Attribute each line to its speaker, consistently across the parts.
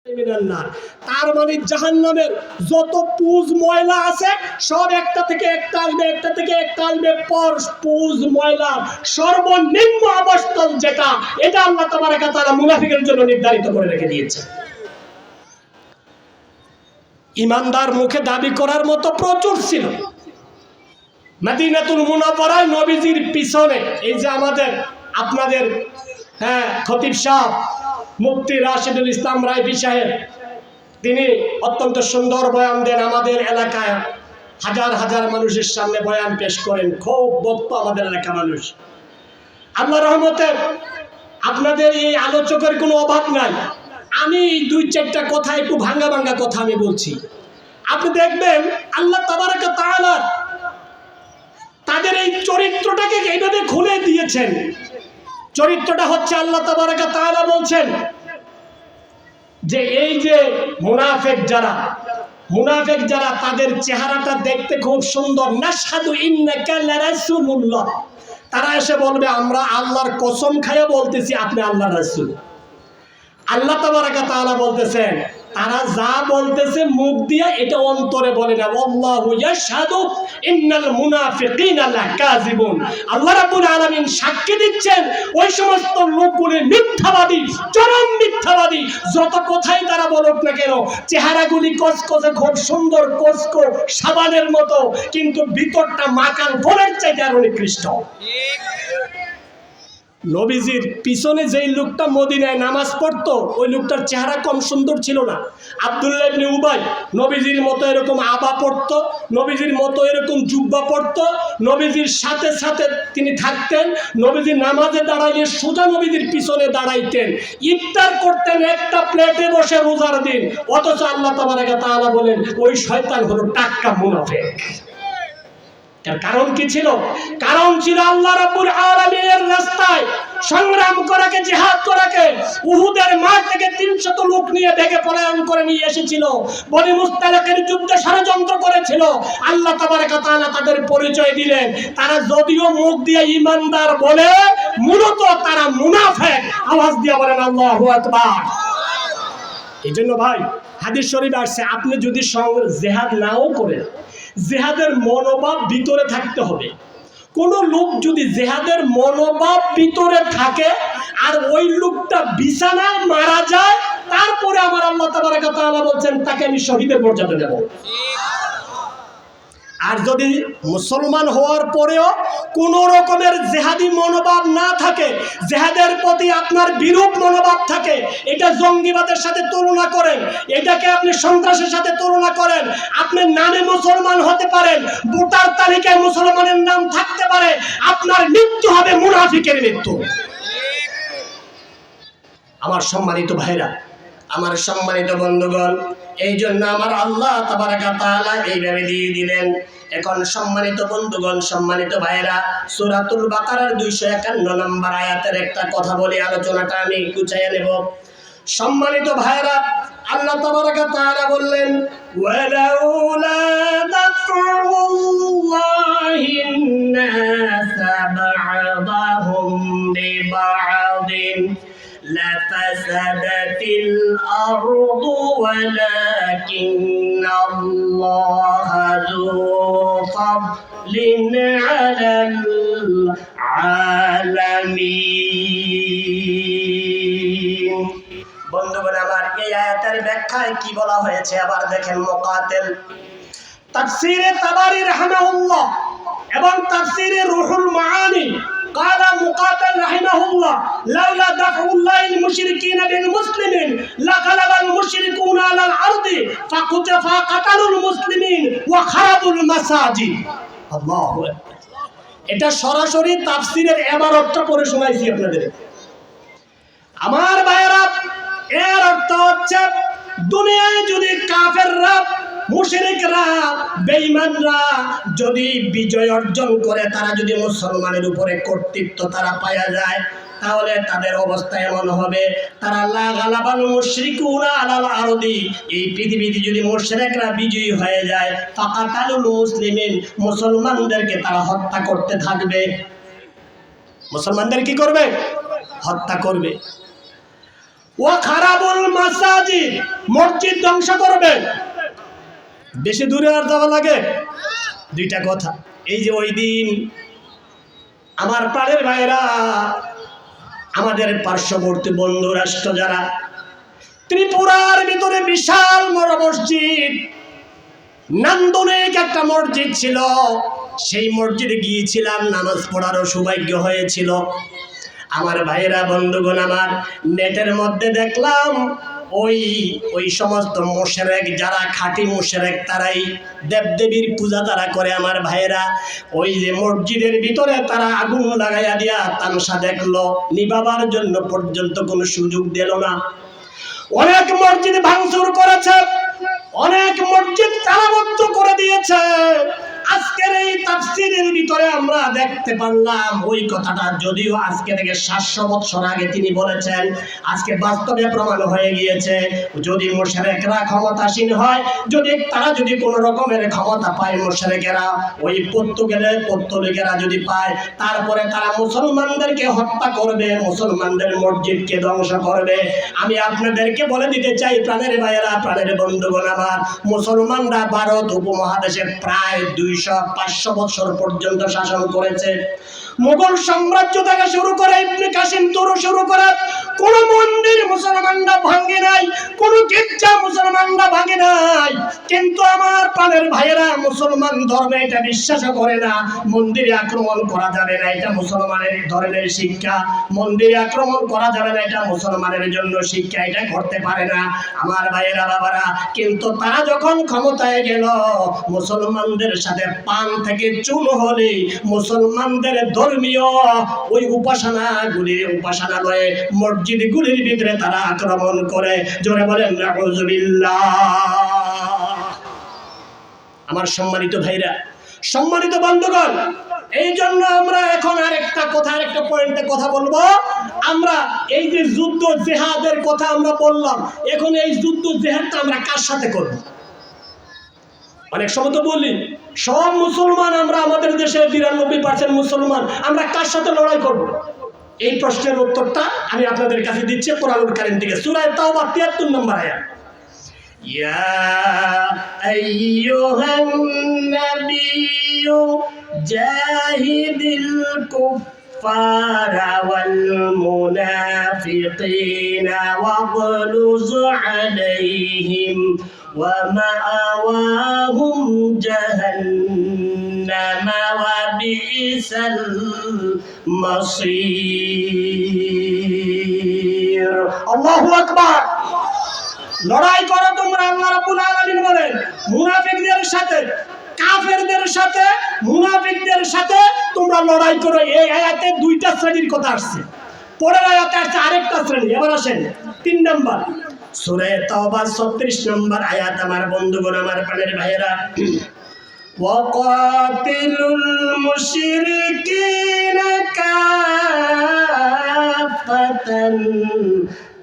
Speaker 1: তার মানে জাহান্নামের যত পুজ ময়লা আছে সব একটা থেকে একটা আসবে, একটা থেকে একটা আসবে। পর পুজ ময়লা সর্বনিম্ন অবস্থান যেটা, এটা আল্লাহ তাবারক ওয়া তাআলা মুনাফিকের জন্য নির্ধারিত করে রেখে দিয়েছে। ইমানদার মুখে দাবি করার মতো প্রচুর ছিল। মদিনাতুল মুনাওয়ারায় নবীজির পিছনে এই যে আমাদের আপনাদের খতিব সাহেব মুফতি রাশিদুল ইসলাম রায়ফি সাহেব, তিনি অত্যন্ত সুন্দর বয়ান দেন। আমাদের এলাকায় হাজার হাজার মানুষের সামনে বয়ান পেশ করেন, খুব বক্ত আমাদের এলাকার মানুষ। আল্লাহর রহমতে আপনাদের এই আলোচকের কোনো অভাব নাই। আমি দুই চারটা কথা, একটু ভাঙ্গা ভাঙ্গা কথা আমি বলছি। আপনি দেখবেন আল্লাহ তাবারক ওয়া তাআলা তাদের এই চরিত্রটাকে এইভাবে খুলে দিয়েছেন। চরিত্রটা হচ্ছে আল্লাহ তাবারক ওয়া তাআলা বলছেন যে এই যে মুনাফিক যারা তাদের চেহারাটা দেখতে খুব সুন্দর। নাশহাদু ইন্নাকা লারাসূলুল্লাহ, তারা এসে বলবে আমরা আল্লাহর কসম খাইয়া বলতেছি আপনি আল্লাহর রাসূল। আল্লাহ তাবারক ওয়া তাআলা বলতেছেন তারা যা বলতেছে মুখ দিয়ে এটা অন্তরে বলে না। আল্লাহু ইয়াশহাদু ইন্নাল মুনাফিকিনা লাকাযিবুন, আল্লাহ রাব্বুল আলামিন সাক্ষী দিচ্ছেন ওই সমস্ত লোকগুলো মিথ্যাবাদী, চরম মিথ্যাবাদী। যত কথাই তারা বলুক না কেন, চেহারাগুলি কসকসে খুব সুন্দর, কসকো সাবানের মতো, কিন্তু ভিতরটা মাকাল ফলের চাইতে আরো নিকৃষ্ট। নবীজির পিছনে যেই লোকটা মদিনায় নামাজ পড়তো ওই লোকটার চেহারা কম সুন্দর ছিল না। আব্দুল্লাহ ইবনে উবাই নবীজির মতো এরকম আবা পড়তো, নবীজির মতো এরকম জুব্বা পড়তো, নবীজির সাথে সাথে তিনি থাকতেন। নবীজির নামাজে দাঁড়াইলে সোজা নবীজির পিছনে দাঁড়াইতেন। ইফতার করতেন একটা প্লেটে বসে রোজার দিন, অথচ আল্লাহ তাবারক ওয়া তাআলা বলেন ওই শয়তান হলো টাটকা মুনাফিক। তার কারণ কি ছিল? কারণ ছিল আল্লাহ রাব্বুল আলামিনের রাস্তায় সংগ্রাম করাকে, জিহাদ করাকে। উহুদের মাঠ থেকে 300 লোক নিয়ে ভেগে পলায়ন করে নিয়ে এসেছিল। বনি মুস্তালিকের যুদ্ধে ষড়যন্ত্র করেছিল। আল্লাহ তাবারক ওয়া তাআলা তাদের পরিচয় দিলেন। তারা যদিও মুখ দিয়ে ইমানদার বলে, মূলত তারা মুনাফিক। আওয়াজ দিয়ে বলেন আল্লাহু আকবার। এই জন্য ভাই হাদিস শরীফে আসছে আপনি যদি জিহাদ নাও করেন, জিহাদের মনোভাব ভিতরে থাকতে হবে। কোন লোক যদি জিহাদের মনোভাব ভিতরে থাকে আর ওই লোকটা বিছানায় মারা যায়, তারপরে আমার আল্লাহ তাবারক ওয়া তাআলা বলছেন তাকে আমি শহীদের মর্যাদা দেব। আর যদি মুসলমান হওয়ার পরেও কোন রকমের জেহাদি মনোভাব না থাকে, জেহাদের প্রতি আপনার বিরূপ মনোভাব থাকে, এটা জঙ্গিবাদের সাথে তুলনা করেন, এটাকে আপনি সন্ত্রাসের সাথে তুলনা করেন, আপনার নামে মুসলমান হতে পারেন, ভোটার তালিকায় মুসলমানের নাম থাকতে পারে, আপনার মৃত্যু হবে মুনাফিকের মৃত্যু। আমার সম্মানিত ভাইরা, আমার সম্মানিত বন্ধুগণ, এই জন্য আমার আল্লাহ তাবারক ওয়া তাআলা এইভাবে দিয়ে দিলেন। এখন সম্মানিত বন্ধুগণ, সম্মানিত ভাইরা, সূরাতুল বাকারার 251 নম্বর আয়াতের একটা কথা বলি, আলোচনাটা আমি গুছাইয়া নেব। সম্মানিত ভাইরা, আল্লাহ তাবারক ওয়া তাআলা বললেন ওয়ালাউলা দাফউল্লাহিন নাসা বা'দাহুম বিবা'দিন لفسدت الأرض ولكن الله ذو فضل على العالمين। বন্ধুগণ আমার, এই আয়াতের ব্যাখ্যায় কি বলা হয়েছে আবার দেখেন। মুকাতিল তাফসীরে তাবারী রাহিমাহুল্লাহ এবং তাফসীরে রুহুল মাআনি قال مقاتل رحمه الله لولا دفع الله المشركين بالمسلمين لغلب المشركون على الارض فقتلوا المسلمين وخربوا المساجد। আল্লাহু আকবার। এটা সরাসরি তাফসীরের ইবারতটা পড়ে শোনাইছি আপনাদের। আমার ভাইরা, এর অর্থ হচ্ছে দুনিয়ায় যদি কাফেররা, মুশরিকরা, বেঈমানরা যদি বিজয় অর্জন করে, তারা যদি মুসলমানের উপরে কর্তৃত্ব তারা পাওয়া যায়, তাহলে তাদের অবস্থা এমন হবে, তারা লা গালাবাল মুশরিকুনা আলাল আরদি, এই পৃথিবীতে যদি মুশরিকরা বিজয়ী হয়ে যায়, ফাকাতালুল মুসলিমিন, মুসলমানদেরকে তারা হত্যা করতে থাকবে। মুসলমানদের কি করবে? হত্যা করবে। ওয়া খারাবুল মাসাজিদ, মসজিদ ধ্বংস করবে। বেশি দূরে আর যাওয়া লাগে? দুইটা কথা। এই যে ওই দিন আমার প্রাণের ভাইরা, আমাদের পার্শ্ববর্তী বন্ধু রাষ্ট্র যারা, ত্রিপুরার ভিতরে বিশাল বড় মসজিদ, নান্দনিক একটা মসজিদ ছিল। সেই মসজিদে গিয়েছিলাম, নামাজ পড়ারও সৌভাগ্য হয়েছিল। আমার ভাইরা, বন্ধুগণ আমার, নেটের মধ্যে দেখলাম ওই সমস্ত মুশরিক যারা খাঁটি মুশরিক, তারাই দেবদেবীর পূজা তারা করে। আমার ভাইরা, ওই যে মসজিদের ভিতরে তারা আগুন লাগাইয়া দিয়া তামসা দেখলো, নিবাবার জন্য পর্যন্ত কোনো সুযোগ দিল না। অনেক মসজিদ ভাঙচুর করেছে, অনেক মসজিদ তালাবদ্ধ করে দিয়েছে। আজকের এই তাফসীরের ভিতরে আমরা দেখতে পারলাম ওই কথাটা যদিও আজকে থেকে 700 বছর আগে তিনি বলেছেন, আজকে বাস্তবে প্রমাণ হয়ে গিয়েছে। যদি মুশরিকরা ক্ষমতাসীন হয়, তারা যদি কোনো রকমের ক্ষমতা পায়, মুশরিকেরা ওই পর্তুগিজরা যদি পায়, তারপরে তারা মুসলমানদেরকে হত্যা করবে, মুসলমানদের মসজিদকে ধ্বংস করবে। আমি আপনাদেরকে বলে দিতে চাই, প্রাণের ভাইয়েরা, প্রাণের বন্ধুগণ আমার, মুসলমানরা ভারত উপমহাদেশে প্রায় 200-500 বছর পর্যন্ত শাসন করেছে। মুঘল সাম্রাজ্য থেকে শুরু করে ইবনে কাসিম থেকে শুরু করে কোন মন্দির মুসলমানরা ভাঙে নাই, কোন গির্জা মুসলমানরা ভাঙে নাই। কিন্তু আমার প্রাণের ভাইয়েরা, মুসলমান ধর্মে এটা বিশ্বাস করে না, মন্দিরে আক্রমণ করা যাবে না, এটা মুসলমানের ধর্মের শিক্ষা। মন্দিরে আক্রমণ করা যাবে না, এটা মুসলমানের জন্য শিক্ষা, এটা করতে পারে না। আমার ভাইয়েরা, বাবারা, কিন্তু তারা যখন ক্ষমতায় গেল, মুসলমানদের সাথে পান থেকে চুন হলে মুসলমানদের ধর্মীয় ওই উপাসনালয়ে, মসজিদগুলির ভিতরে তারা আক্রমণ করে। জোরে বলেন নাউযুবিল্লাহ। আমার সম্মানিত ভাইরা, সম্মানিত বন্ধুগণ, এই জন্য আমরা এখন আরেকটা পয়েন্টে কথা বলবো। আমরা এই যে যুদ্ধ জিহাদের কথা আমরা বললাম, এখন এই যুদ্ধ জিহাদটা আমরা কার সাথে করব? অনেক সময় তো বলি সব মুসলমান, আমরা আমাদের দেশে 92% মুসলমান, আমরা কার সাথে লড়াই করব? এই প্রশ্নের উত্তরটা আমি আপনাদের কাছে দিচ্ছি কোরআনুল কারীম থেকে, সূরা তাওবা 73 নম্বর আয়াত। ইয়া আইয়ুহান নাবিয়্যু জাহিদিল কুফফারা ওয়াল মুনাফিকিনা ওয়াগলুজ আলাইহিম ওয়া মাআওয়াহুম জাহান্নাম ওয়া বিসাল মাসীর। আল্লাহু আকবার। লড়াই করো তোমরা, আল্লাহ রাব্বুল আলামিন বলেন, মুনাফিকদের সাথে, কাফেরদের সাথে, মুনাফিকদের সাথে তোমরা লড়াই করো। এই আয়াতে দুইটা শ্রেণীর কথা আসছে, পরের আয়াতে আসছে আরেকটা শ্রেণী। এবার আসেন 3 নম্বর, সূরা তাওবা 36 নম্বর আয়াত। আমার বন্ধুগণ, আমার প্রাণের ভাইয়েরা, ওয়াকাতিলুল মুশরিকিনা কাফাতান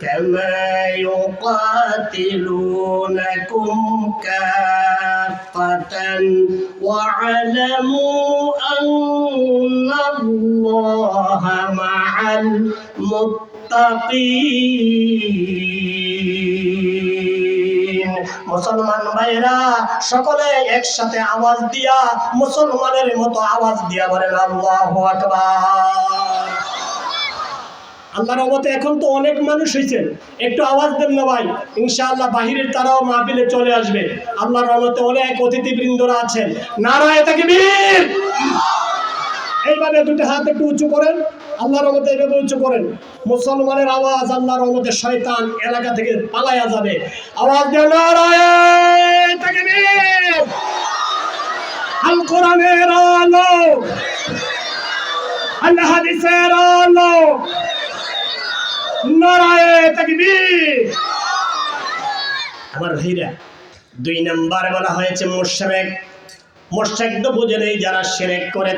Speaker 1: কামা ইউকাতিলুনাকুম কাফাতান ওয়া'লামু আন্নাল্লাহা মা'আল মুত্তাকিন। মুসলমান ভাইরা সকলে একসাথে আওয়াজ দিয়া, মুসলমানের মতো আওয়াজ দিয়া বলেন আল্লাহু আকবার। আল্লাহর রহমতে এখন তো অনেক মানুষ হয়েছে, একটু আওয়াজ দেন না ভাই, ইনশাআল্লাহ বাহিরের তারাও মাহফিলে চলে আসবে। আল্লাহর রহমতে অনেক অতিথিবৃন্দরা আছেন। নারায়ে তাকবীর। এইভাবে দুটো হাত একটু উঁচু করেন, আল্লাহর রহমতে এইভাবে উঁচু করেন। মুসলমানের আওয়াজ, আল্লাহর রহমতে শয়তান এলাকা থেকে পালায়া যাবে। আওয়াজ দেন নারায়ে তাকবীর। আল কোরআনের আলো, আল হাদিসের আলো, নারায়ে তাকবীর। আমার ভাইরা, 2 নম্বর বলা হয়েছে মুশরিক। মুশরিক তো বুঝে নেই, যারা শিরক করে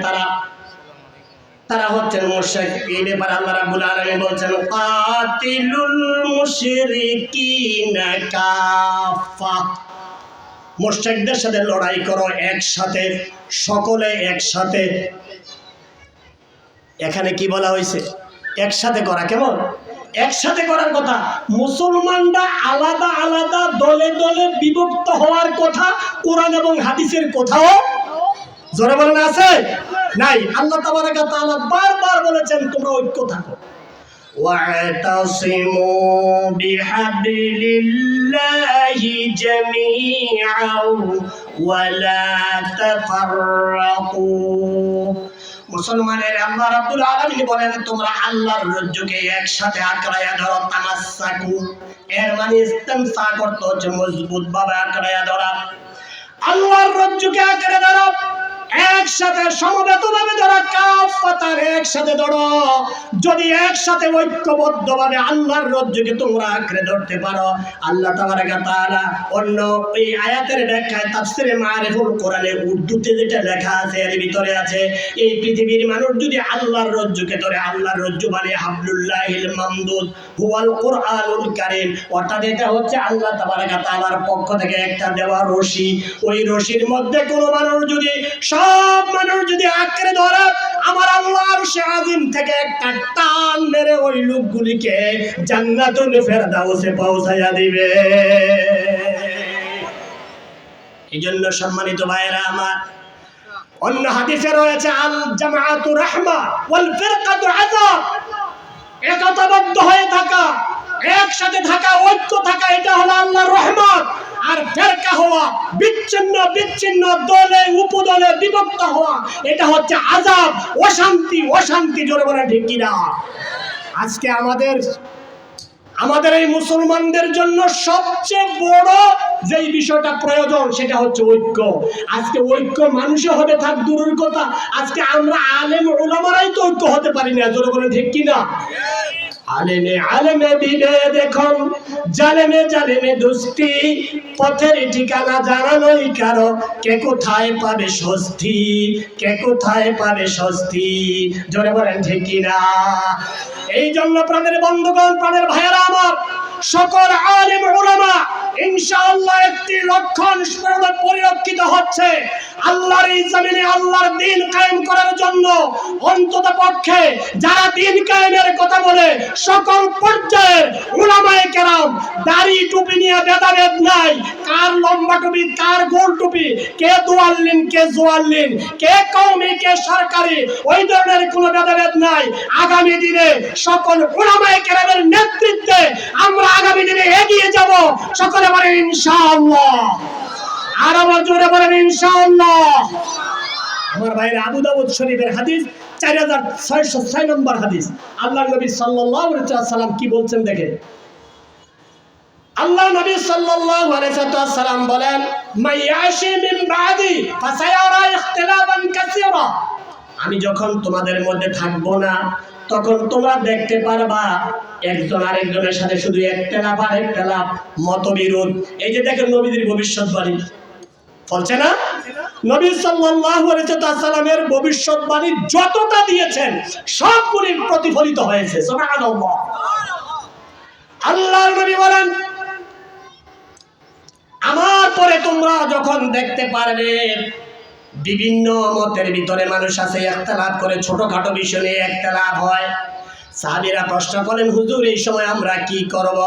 Speaker 1: তারা হচ্ছেন মুশরিক। এই ব্যাপারে আল্লাহ রাব্বুল আলামিন বলছেন, কাতিলুল মুশরিকিনা কাফা। মুশরিকদের সাথে লড়াই করো একসাথে, সকলে একসাথে। এখানে কি বলা হয়েছে? একসাথে করা। কেমন? একসাথে করার কথা। মুসলমানরা আলাদা আলাদা দলে দলে বিভক্ত হওয়ার কথা কোরআন এবং হাদিসের কোথাও জোরে বলেন আছে নাই? আল্লাহ তাবারক ওয়া তাআলা বারবার বলেছেন তোমরা ঐক্য থাকো। واعتصموا بحبل الله جميعا ولا تفرقوا। মুসলমানের আল্লাহ রাব্বুল আলামিন বলেন তোমরা আল্লাহর রজ্জুকে একসাথে আঁকড়ায়া ধরো। তামাসসাকু এর মানে ইস্তেমসা করতে হচ্ছে মজবুত ভাবে আঁকড়ায়া ধরা। আল্লাহর রজ্জুকে আঁকড়ে ধরো, একসাথে সমবেতভাবে ধরো, কাফাতার একসাথে ধরো। যদি একসাথে ঐক্যবদ্ধভাবে আল্লাহর রজ্জুকে তোমরা আঁকড়ে ধরতে পারো, আল্লাহ তাবারক ওয়া তাআলা অন্য এই আয়াতের ব্যাখ্যায় তাফসীরে মারিফুল কোরআনে উর্দুতে যেটা লেখা আছে এর ভিতরে আছে এই পৃথিবীর মানুষ যদি আল্লাহর রজ্জুকে ধরে, আল্লাহর রজ্জু মানে হাবলুল্লাহিল মামদুদ হুয়াল কুরআনুল কারীম, অর্থাৎ এটা হচ্ছে আল্লাহ তাবারক ওয়া তাআলার পক্ষ থেকে একটা দেওয়া রশি। ওই রশির মধ্যে কোনো মানুষ যদি সব মানুষ যদি আঁকড়ে ধরে, আমার আল্লাহ আরশে আজিম থেকে একটা টান মেরে ওই লোকগুলিকে জান্নাতুল ফেরদাউসে পৌঁছায়া দিবে। এইজন্য সম্মানিত ভাইরা আমার, অন্য হাদিসে রয়েছে আল জামাআতু রাহমা ওয়াল ফিরকাতু আযাব। একতাবদ্ধ হয়ে থাকা, একসাথে থাকা, ঐক্য থাকা, এটা হলো আল্লাহর রহমত। আর ফেরকা হওয়া, বিচ্ছিন্ন বিচ্ছিন্ন দলে উপদলে বিভক্ত হওয়া, এটা হচ্ছে আযাব, অশান্তি। অশান্তি জোরে বলে ঠিক কিনা? আজকে আমাদের এই মুসলমানদের জন্য সবচেয়ে বড় যেই বিষয়টা প্রয়োজন সেটা হচ্ছে ঐক্য। আজকে ঐক্য মানুষে হবে থাক দূরের কথা, আজকে আমরা আলেম উলামারাই তো ঐক্য হতে পারি না। জোরে বলে ঠিক কিনা? আলেমে আলেমে বিভেদ এখন, জালেমে জালেমে দুস্তি, পথের ঠিকানা জানা নই কারো, কে কোথায় পাবে স্বস্তি, কে কোথায় পাবে স্বস্তি। জোরে বলেন ঠিক কিনা? এই জন্য প্রাণের বন্ধুগণ, প্রাণের ভাইয়েরা আমার, সকল আলেম উলামা ইনশাআল্লাহ একটি লক্ষণ পরিলক্ষিত হচ্ছে, আল্লাহর এই জমিনে আল্লাহর দ্বীন কায়েম করার জন্য অন্তত পক্ষে যারা দ্বীন কায়েমের কথা বলে সকল পর্যায়ের উলামায়ে কেরাম, দাড়ি টুপি নিয়ে ভেদাভেদ নাই, কার লম্বা টুপি কার গোল টুপি, কে দুয়াল্লিন কে জোয়াল্লিন, কে কওমি কে সরকারি, ওই ধরনের কোনো ভেদাভেদ নাই। আগামী দিনে সকল উলামায়ে কেরামের নেতৃত্বে আমরা আগামী দিনে এগিয়ে যাব। সকলে বলেন ইনশাআল্লাহ। আর আবার জোরে বলেন ইনশাআল্লাহ। আমার ভাইরা, আবু দাউদ শরীফের হাদিস 4606 নম্বর হাদিস, আল্লাহর নবী সাল্লাল্লাহু আলাইহি ওয়াসাল্লাম কি বলছেন দেখেন। আল্লাহ নবী সাল্লাল্লাহু আলাইহি ওয়াসাল্লাম বলেন, মাইয়াশি মিন বাদি ফাসায়ারা ইখতিলাফান কাসীরা। আমি যখন তোমাদের মধ্যে থাকবো না তখন তোমরা দেখতে পারবা একজন আরেকজনের সাথে শুধু ইখতিলাফ আর ইখতিলাফ, মতবিরোধ। এই যে দেখেন নবীর ভবিষ্যৎবাণী বলছে না, নবী সাল্লাল্লাহু আলাইহি ওয়াসাল্লামের ভবিষ্যৎবাণী যতটা দিয়েছেন সবগুলি প্রতিফলিত হয়েছে। সুবহানাল্লাহ। আল্লাহর নবী বলেন, আমার পরে তোমরা যখন দেখতে পারবে বিভিন্ন মতের ভিতরে মানুষ আছে, ইখতিলাফ করে, ছোটখাটো বিষয় নিয়ে ইখতিলাফ হয়। সাহাবীরা প্রশ্ন করেন, হুজুর এই সময় আমরা কি করব?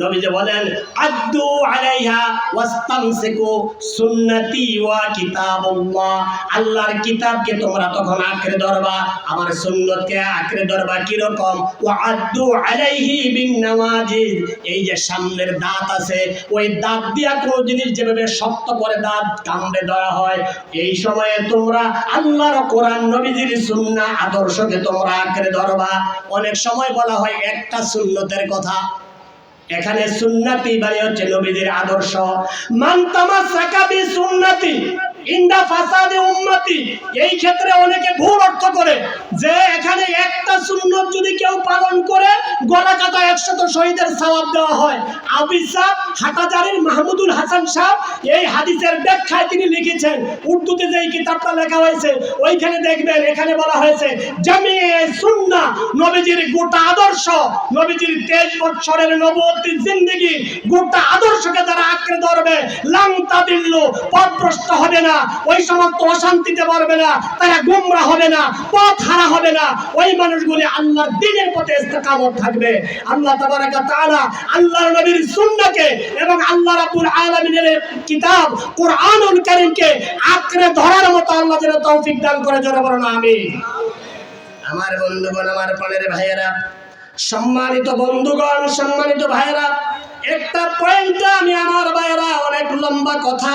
Speaker 1: নবীজি বলেন, আদ্দু আলাইহা ওয়াস্তামসিকু সুন্নতি ওয়া কিতাবুল্লাহ। আল্লাহর কিতাবকে তোমরা তখন আঁকড়ে ধরবা, আমার সুন্নতকে আঁকড়ে ধরবা। কি রকম? ওয়া আদ্দু আলাইহি বিন নাওয়াজিদ। এই যে সামনের দাঁত আছে, ওই দাঁত দিয়া কোনো জিনিস যেভাবে শক্ত করে দাঁত কামড়ে ধরা হয়, এই সময়ে তোমরা আল্লাহর কোরআন নবীজির সুন্নাহ আদর্শকে তোমরা আঁকড়ে ধরবা। অনেক সময় বলা হয় একটা সুন্নতের কথা, এখানে সুন্নতি মানে হচ্ছে নবীজির আদর্শ। মান তামাসসাকা বি সুন্নতি ইনদা ফাসাদে উম্মতি। এই ক্ষেত্রে অনেকে ভুল অর্থ করে যে এখানে একটা সুন্নত যদি কেউ পালন করে গলা কাটা 100 শহীদের সওয়াব দেওয়া হয়। আবিদ সাহেব হাটাজারির মাহমুদুল হাসান সাহেব এই হাদিসের ব্যাখ্যায় তিনি লিখেছেন, উর্দুতে যেই কিতাবটা লেখা হয়েছে ওইখানে দেখবেন এখানে বলা হয়েছে জামিয়ে সুন্নাহ, নবীজির গোটা আদর্শ, নবীজির 23 বছরের নবুয়তের জিন্দেগি, গোটা আদর্শকে যারা আঁকড়ে ধরবে লাং তাদিল্লু, পথভ্রষ্ট হবে না। না, ওই সমস্ত অশান্তিতে পারবে না, তারা গোমরা হবে না, পথ হারা হবে না। ওই মানুষগুলি আল্লাহর দ্বীনের পথে ইস্তেকামত থাকবে। আল্লাহ তাবারক ওয়া তাআলা আল্লাহর নবীর সুন্নাহকে এবং আল্লাহ রাব্বুল আলামিনের কিতাব কুরআনুল কারীমকে আঁকড়ে ধরার মতো আল্লাহ যেন তৌফিক দান করে, জোরে বলুন আমিন। আমার বন্ধুগণ, আমার প্রাণের ভাইয়েরা, সম্মানিত বন্ধুগণ, সম্মানিত ভাইয়েরা, একটা পয়েন্টে আমি আমার ভাইয়েরা, অনেক লম্বা কথা,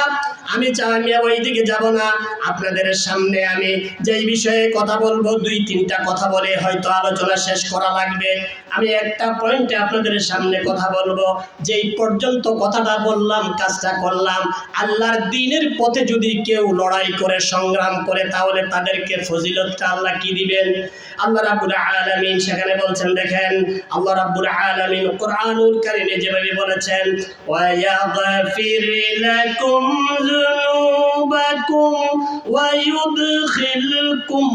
Speaker 1: আমি চাই আমি ওই দিকে যাব না। আপনাদের সামনে আমি যেই বিষয়ে কথা বলবো, 2-3টা কথা বলে হয়তো আলোচনা শেষ করা লাগবে। আমি একটা পয়েন্টে আপনাদের সামনে কথা বলবো, যেই পর্যন্ত কথাটা বললাম, কাজটা করলাম, আল্লাহর দ্বীনের পথে যদি কেউ লড়াই করে, সংগ্রাম করে, তাহলে তাদেরকে ফজিলতটা আল্লাহ কি দিবেন? আল্লাহ রাব্বুল আলামিন সেখানে বলছেন, দেখেন আল্লাহ রাব্বুল আলামিন কুরআনুল কারীমে যেভাবে বলেছেন, ওয়া ইয়াগফির লাকুম যুনুবাকুম ওয়া ইউদখিলকুম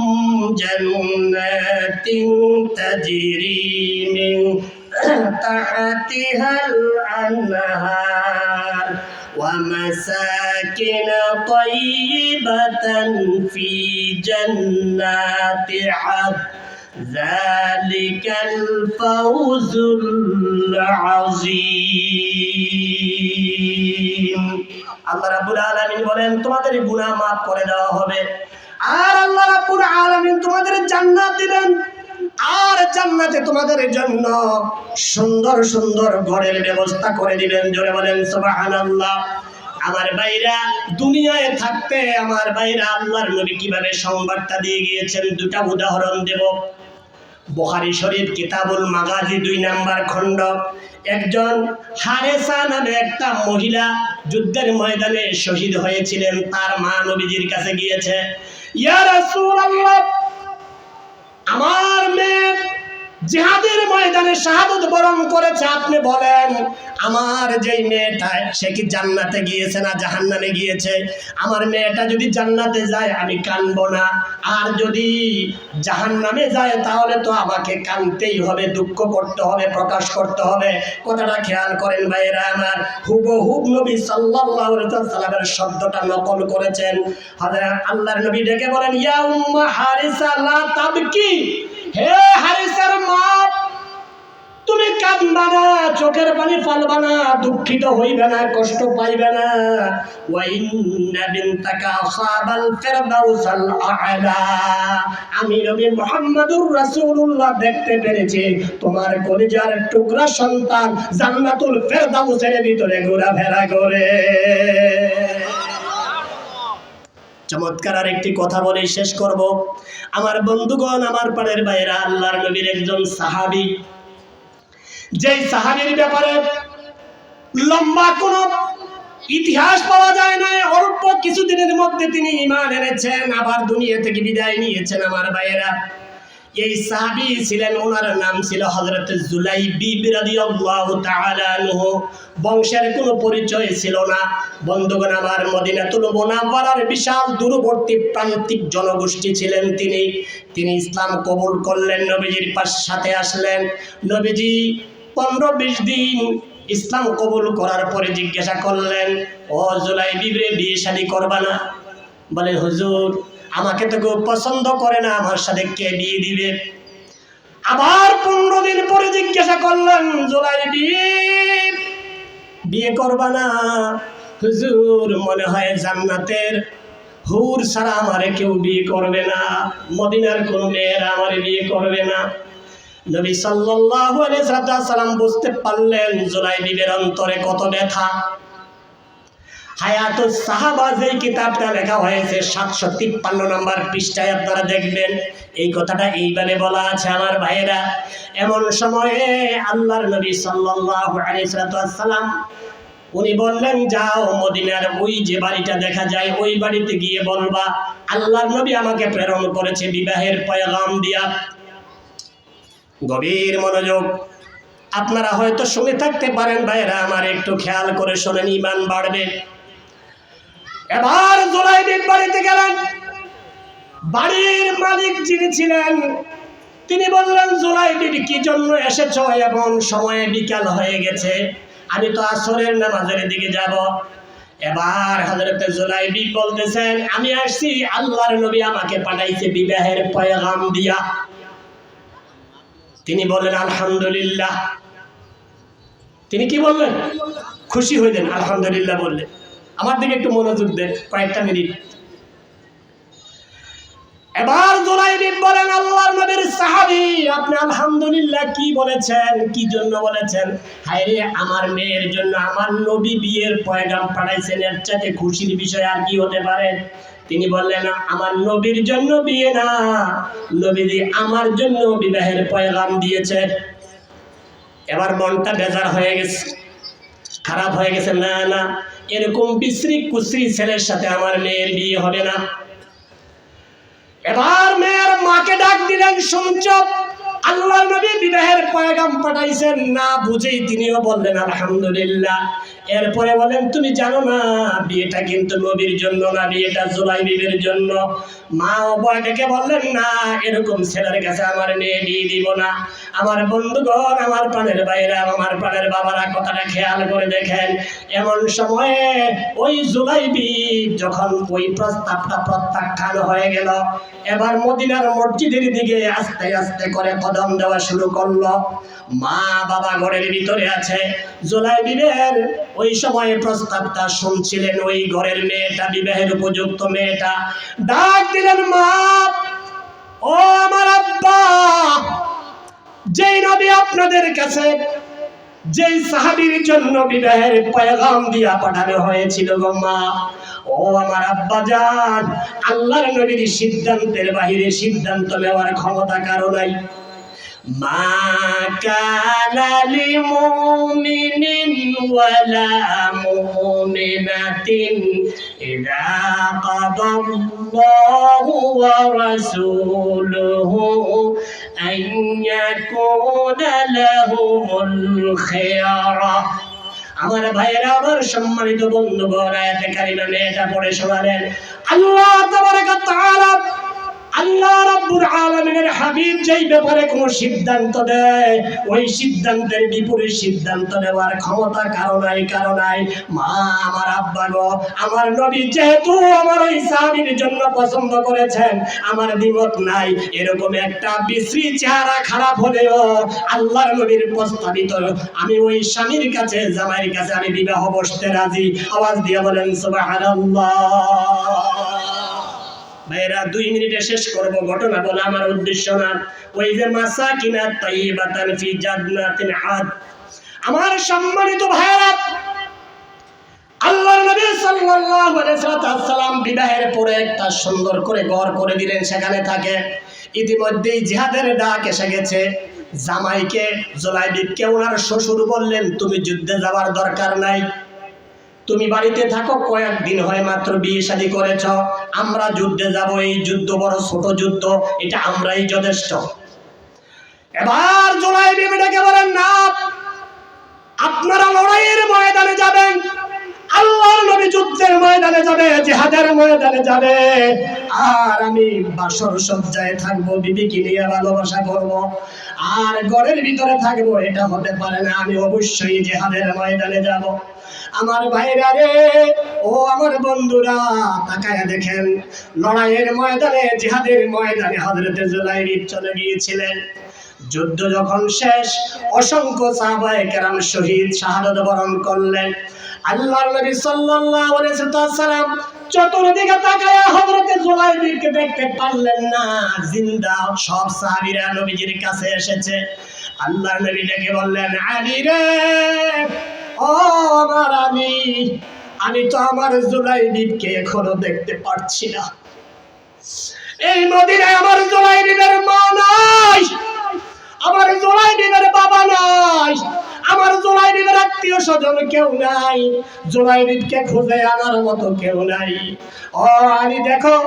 Speaker 1: জান্নাতিন তাজরি মিন তাহতিহাল আনহার ওয়া মাসাকিন তাইয়্যিবাতান ফি জান্নাতি আদন যালিকাল ফাওজুল আযীম। আল্লাহ রাব্বুল আলামিন বলেন, তোমাদের গুনাহ মাফ করে দেওয়া হবে, আর আল্লাহ রাব্বুল আলামিন তোমাদের জান্নাত দিবেন, আর জান্নাতে তোমাদের জন্য সুন্দর সুন্দর ঘরের ব্যবস্থা করে দিবেন। জোরে বলেন সুবহানাল্লাহ। আমার ভাইরা, দুনিয়ায় থাকতে আমার ভাইরা আল্লাহর নবী কিভাবে সংবাদটা দিয়ে গিয়েছেন, 2টা উদাহরণ দেব। বুখারী শরীফ কিতাবুল মাগাজি 2 নম্বর খণ্ড, একজন হারেসা নামে একটা মহিলা যুদ্ধের ময়দানে শহীদ হয়েছিলেন। তার মা নবীজির কাছে গিয়েছে, ইয়া রাসূলুল্লাহ, আমার মেয়ে জিহাদের ময়দানে শাহাদাত বরণ করেছে, আপনি বলেন আমার যেই মেয়েটা, সে কি জান্নাতে গিয়েছে না জাহান্নামে গিয়েছে? আমার মেয়েটা যদি জান্নাতে যায় আমি কাঁদবো না, আর যদি জাহান্নামে যায় তাহলে তো আমাকে কাঁদতেই হবে, দুঃখ করতে হবে, প্রকাশ করতে হবে। কথাটা খেয়াল করেন ভাইয়েরা আমার, হুবহুব নবী সাল্লাল্লাহু আলাইহি ওয়াসাল্লামের শব্দটা নকল করেছেন। হযরত আল্লাহর নবী ডেকে বলেন, ইয়া উম্মা হারিসা লা তাবকি, হে হারিসার মা, তুমি কাঁদবা না, চোখের পানি ফেলবা না, দুঃখিত হইবে না, কষ্ট পাইবে না। ওয়া ইন্না বিনতাকা আসাবাল ফিরদাউসাল আ'লা, আমি নবী মুহাম্মদুর রাসূলুল্লাহ দেখতে পেরেছি তোমার কলিজার টুকরা সন্তান জান্নাতুল ফিরদাউসের ভিতরে ঘোরাফেরা করে। চমৎকার আরেকটি কথা বলে শেষ করব। আমার বন্ধুগণ, আমার পাড়ের ভাইয়েরা, আল্লাহর নবীর একজন সাহাবী, যেই সাহাবীর ব্যাপারে লম্বা কোনো ইতিহাস পাওয়া যায় না, অল্প কিছুদিনের মধ্যে তিনি ঈমান এনেছেন, আবার দুনিয়া থেকে বিদায় নিয়েছেন। আমার ভাইয়েরা, এই সাহাবী ছিলেন, ওনার নাম ছিল হযরত জুলাইবিব রাদিয়াল্লাহু তাআলা আনহু। বংশের কোনো পরিচয় ছিল না। বন্ধুগণ আমার, মদিনাতুল মুনাওয়ারার বিশাল দূরবর্তী প্রান্তিক জনগোষ্ঠী ছিলেন তিনি ইসলাম কবুল করলেন, নবীজির সাথে আসলেন। নবীজি 15-20 দিন ইসলাম কবুল করার পরে জিজ্ঞাসা করলেন, ও জুলাইবিব রে, বিয়ে শাদী করবা না? বলে, হুজুর আমাকে তো কেউ পছন্দ করে না, আমার সাথে কে বিয়ে দিবে? আবার 15 দিন পরে জিজ্ঞাসা করলেন, জুলাইবিব বিয়ে করবা না? হুজুর মনে হয় জান্নাতের হুর ছাড়া আমারে কেউ বিয়ে করবে না, মদিনার কোনো মেয়েরা আমারে বিয়ে করবে না। নবী সাল্লাল্লাহু আলাইহি সাল্লাম বুঝতে পারলেন জুলাইবিবের অন্তরে কত ব্যথা। হায়াতুস সাহাবা যেই কিতাবটা লেখা হয়েছে 753 নম্বর পৃষ্ঠায় আপনারা দেখবেন, এই কথাটা এইভাবে বলা আছে। আমার ভাইয়েরা, এমন সময়ে আল্লাহর নবী সাল্লাল্লাহু আলাইহি সাল্লাম উনি বললেন, যাও মদিনার ওই যে বাড়িটা দেখা যায়, ওই বাড়িতে গিয়ে বলবা আল্লাহর নবী আমাকে প্রেরণ করেছে বিবাহের পয়গাম দিয়া। গভীর মনোযোগ, আপনারা হয়তো শুনে থাকতে পারেন ভাইয়েরা আমার, একটু খেয়াল করে শোনেন, ঈমান বাড়বে। এবার জুলাইবিব বাড়িতে গেলেন। বাড়ির মালিক যিনি ছিলেন তিনি বললেন, জুলাইবিব কি জন্য এসেছো? এমন সময়ে বিকাল হয়ে গেছে, আমি তো আসরের নামাজের দিকে যাব। এবার হযরত জুলাইবি বলতেছেন, আমি আসছি আল্লাহর নবী আমাকে পাঠাইছে বিবাহের পয়গাম দিয়া। তিনি বলেন আলহামদুলিল্লাহ। তিনি কি বললেন? খুশি হইলেন, আলহামদুলিল্লাহ বললেন। আমার দিকে একটু মনোযোগ দেন কয়েকটা মিনিট। এবার জুলাইবি বলেন, আল্লাহর নবীর সাহাবী, আপনি আলহামদুলিল্লাহ কি বলেছেন? কি জন্য বলেছেন? হায়রে, আমার মেয়ের জন্য আমার নবী বিয়ের পয়গাম পাঠাইছেন, এর চাইতে খুশির বিষয় আর কি হতে পারে? তিনি বললেন, আমার নবীর জন্য বিয়ে না, নবীজি আমার জন্য বিবাহের পয়গাম দিয়েছে। এবার মনটা বেজার হয়ে গেছে, খারাপ হয়ে গেছে। না না, এরকম বিশ্রী কুশ্রী ছেলের সাথে আমার মেয়ের বিয়ে হবে না। এবার মেয়ের মাকে ডাক দিলেন, শুনছো আল্লাহর নবী বিবাহের পয়গাম পাঠাইছেন? না বুঝেই তিনিও বললেন আলহামদুলিল্লাহ। এরপরে বলেন, তুমি জানো না বিয়েটা কিন্তু নবীর জন্য না, বিয়েটা জুলাইবির জন্য। মা ও বয়টাকে বললেন, না, এরকম ছেলের কাছে আমার মেয়ে বিয়ে দিব না। আমার বন্ধুগণ, আমার প্রাণের বাইরে, আমার প্রাণের বাবারা, কথাটা খেয়াল করে দেখেন। এমন সময়ে ওই জুলাইবি যখন ওই প্রস্তাবটা প্রত্যাখ্যান হয়ে গেল, এবার মদিনার মসজিদের দিকে আস্তে আস্তে করে কদম দেওয়া শুরু করলো। মা বাবা ঘরের ভিতরে আছে। জুলাইবির ওই সময়ে প্রস্তাবটা শুনছিলেন ওই ঘরের মেয়েটা, বিবাহের উপযুক্ত মেয়েটা। ডাক দিলেন, মা ও আমার আব্বা, যেই নবী আপনাদের কাছে যেই সাহাবীর জন্য বিবাহের পয়গাম দিয়া পাঠানো হয়েছিল গো মা, ও আমার আব্বা জান, আল্লাহর নবীর সিদ্ধান্তের বাহিরে সিদ্ধান্ত নেওয়ার ক্ষমতা কারো নাই। মা কানা লিমুমিনিন ওয়ালা মুমিনাতিন ইযা কাদাল্লাহু ওয়া রাসূলুহু আন ইয়াকুনা লাহুমুল খিয়ারা। আমার ভাইয়েরা, আমার সম্মানিত বন্ধুগণ, আয়াতে কারিমা এটা পড়ে শোনালেন। আল্লাহ তাবারাক ওয়া তাআলা, আল্লাহ রাব্বুল আলামিনের হাবিব যেই ব্যাপারে কোন সিদ্ধান্ত দেয়, ওই সিদ্ধান্তের বিপরীত সিদ্ধান্ত নেওয়ার ক্ষমতা কারো নাই। মা আমার আব্বা গো, আমার নবী যেহেতু আমার ওই সাহাবীর জন্য পছন্দ করেছেন, আমার দ্বিমত নাই। এরকম একটা বিশ্রী চেহারা খারাপ হলেও আল্লাহর নবীর প্রস্তাবিত আমি ওই স্বামীর কাছে, জামাইয়ের কাছে আমি বিবাহ বসতে রাজি। আওয়াজ দিয়ে বলেন সুবহানাল্লাহ। ভাইরা, 2 মিনিটে শেষ করব, ঘটনা বলা আমার উদ্দেশ্য না। ওই যে মাসাকিনাত তাইয়িবাতান ফি জান্নাতিল আদ, আমার সম্মানিত ভাইরা, আল্লাহর নবী সাল্লাল্লাহু আলাইহি ওয়াসাল্লাম বিবাহের পরে একটা সুন্দর করে ঘর করে দিলেন, সেখানে থাকে। ইতিমধ্যেই জিহাদের ডাক এসে গেছে। জামাইকে, জুলাইবিকে ওনার শ্বশুর বললেন, তুমি যুদ্ধে যাওয়ার দরকার নাই, তুমি বাড়িতে থাকো, কয়েকদিন হয় মাত্র বিয়ে শাদী করেছ, আমরা যুদ্ধে যাব। এই যুদ্ধ বড় ছোট যুদ্ধ, এটা আমরাই যথেষ্ট। এবার জুলাইবি ডেকে বলেন, না, আপনারা লড়াইয়ের ময়দানে যাবেন, আল্লাহর নবী যুদ্ধের ময়দানে যাবে, জিহাদের ময়দানে যাবে, আর আমি বাসর সজ্জায় থাকবো, বিবিকে নিয়ে ভালোবাসা করব, আর ঘরের ভিতরে থাকবো, এটা হতে পারে না। আমি অবশ্যই জিহাদের ময়দানে যাব। আমার ভাইরা রে, ও আমার বন্ধুরা, তাকায়া দেখেন, লড়াইয়ের ময়দানে, জিহাদের ময়দানে হযরতে জুলাইবি চলে গিয়েছিলেন। যুদ্ধ যখন শেষ, অসংখ্য সাহাবায়ে কেরাম শহীদ শাহাদাত বরণ করলেন। আল্লাহর নবী সাল্লাল্লাহু আলাইহি ওয়াসাল্লাম চতুর্দিকে তাকায়া হযরতে জুলাইবিকে দেখতে পারলেন না, জিন্দা। সব সাহাবীরা নবীজির কাছে এসেছে। আল্লাহর নবী ডেকে বললেন, আলী রে, ও আমার আলী, আমি তো আমার জুলাইবিকে এখনো দেখতে পারছি না। এই মদিনায় আমার জুলাইবির মা নাই, আমার জুলাইবির বাবা নাই, আমার জুলাইবির আত্মীয় স্বজন কেউ নাই, জুলাইবিকে খুঁজে আনার মতো কেউ নাই। ও আলী, দেখো,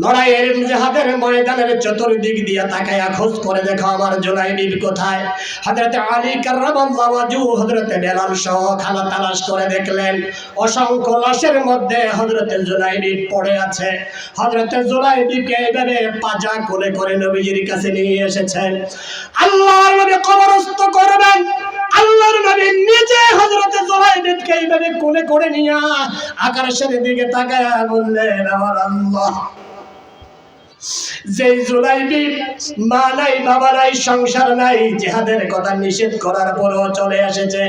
Speaker 1: লড়াইয়ের জিহাদের ময়দানের চতুর্দিক দিয়ে তাকায়া খোঁজ করে দেখো আমার জুলাইবি কোথায়। হযরত আলী কাররামাল্লাহু ওয়াজহু, হযরত বেলাল সহ খানা তালাশ করে দেখলেন, অসংখ্য লাশের মধ্যে হযরত জুলাইবি পড়ে আছে। হযরত জুলাইবিকে এইভাবে পাজা কোলে করে নবীজির কাছে নিয়ে এসেছেন। আল্লাহর নবী কবরস্থ করবেন, আল্লাহর নবী নিজে হযরত জুলাইবিবকে এইভাবে কোলে করে নিয়া আকাশের দিকে তাকায়া বললেন, আমার আল্লাহ, যে জুলাইবিব মা নাই, বাবা নাই, সংসার নাই, জিহাদের কথা নিষেধ করার পরেও চলে এসেছে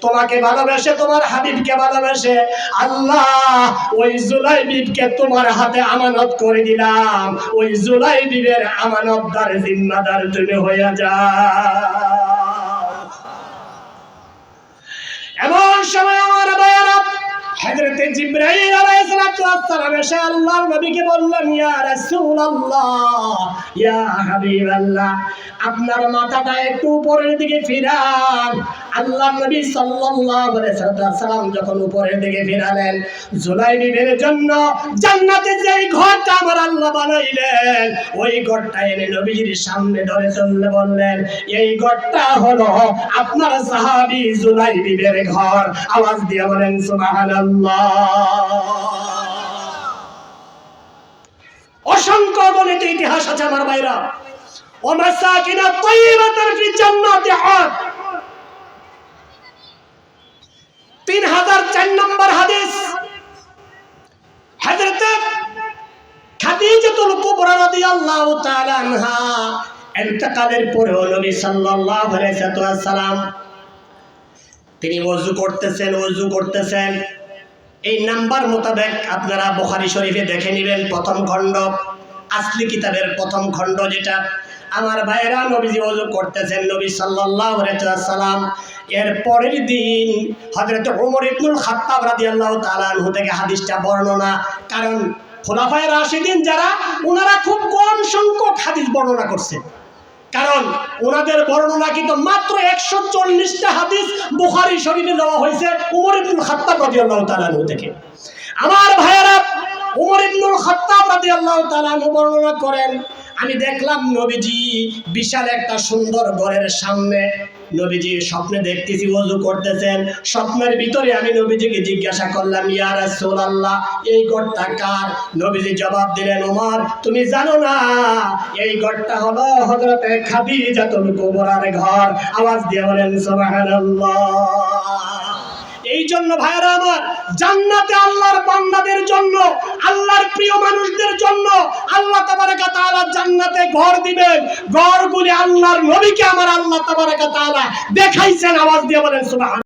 Speaker 1: তোমাকে ভালোবেসে, তোমার হাবিবকে ভালোবেসে, আল্লাহ ওই জুলাইবিবকে তোমার হাতে আমানত করে দিলাম, ওই জুলাইবিবের আমানতদার জিম্মাদার তুমি হয়ে যাও। এমন সময় আমার ভাইয়েরা হযরত জিবরাইল আলাইহিস সালাম এসে আল্লাহর নবীকে বললেন, ইয়া রাসূলুল্লাহ, ইয়া হাবিবাল্লাহ, আপনার মাথাটা একটু উপরের দিকে ফিরান। আল্লাহর নবী সাল্লাল্লাহু আলাইহি সাল্লাম যখন উপরের দিকে ফিরালেন, জুলাইবিবের জন্য জান্নাতে যেই ঘরটা আমার আল্লাহ বানাইলেন, ওই ঘরটা এনে নবীজির সামনে ধরে চললে বললেন, এই ঘরটা হলো আপনার সাহাবী জুলাইবিবের ঘর। আওয়াজ দিয়ে বলেন সুবহানাল্লাহ। অসংখ্য অগণিত ইতিহাস আছে আমার ভাইরা। ও মাসাকিনা তাইয়্যিবাতান ফি জান্নাতি আদ, 3004 নম্বর হাদিস। হযরত খাদিজাতুল কুবরা রাদিয়াল্লাহু তাআলা আনহা ইন্তেকালের পরে নবী সাল্লাল্লাহু আলাইহি ওয়াসাল্লাম তিনি ওযু করতেছেন। এই নাম্বার মোতাবেক আপনারা বুখারী শরীফে দেখে নেবেন, প্রথম খণ্ড, আসলি কিতাবের প্রথম খণ্ড যেটা। আমার ভাইরা নবীজি ওযু করতেছেন, নবী সাল্লাল্লাহু আলাইহি ওয়াসাল্লাম এর পরের দিন হযরত ওমর ইবনুল খাত্তাব রাদিয়াল্লাহু তাআলা আনহু থেকে হাদিসটা বর্ণনা। কারণ খুলাফায়ে রাশিদিন যারা, ওনারা খুব কম সংখ্যক হাদিস বর্ণনা করছেন, কারণ ওনাদের বর্ণনা কিন্তু মাত্র 140টা হাদিস বুখারী শরীফে দেওয়া হয়েছে ওমর ইবনুল খাত্তাব রাদিয়াল্লাহু তাআলা আনহু থেকে। আমার ভাইয়েরা, ওমর ইবনুল খাত্তাব রাদিয়াল্লাহু তাআলা আনহু বর্ণনা করেন, আমি দেখলাম নবীজি বিশাল একটা সুন্দর ঘরের সামনে, নবীজি স্বপ্নে দেখতেছি ওযু করতেছেন। স্বপ্নের ভিতরে আমি নবীজিকে জিজ্ঞাসা করলাম, ইয়া রাসূলুল্লাহ, এই ঘরটা কার? নবীজি জবাব দিলেন, ওমর, তুমি জানো না এই ঘরটা হলো হযরত খাদিজাতুল কুবরার ঘর। আওয়াজ দিয়ে বলেন সুবহানাল্লাহ। এই জন্য ভাইরা আমার, জান্নাতে আল্লাহর বান্দাদের জন্য, আল্লাহর প্রিয় মানুষদের জন্য আল্লাহ তাবারাকা তাআলা জান্নাতে ঘর দিবেন। ঘরগুলি আল্লাহর নবীকে আমার আল্লাহ তাবারাকা তাআলা দেখাইছেন। আওয়াজ দিয়ে বলেন সুবহানাল্লাহ।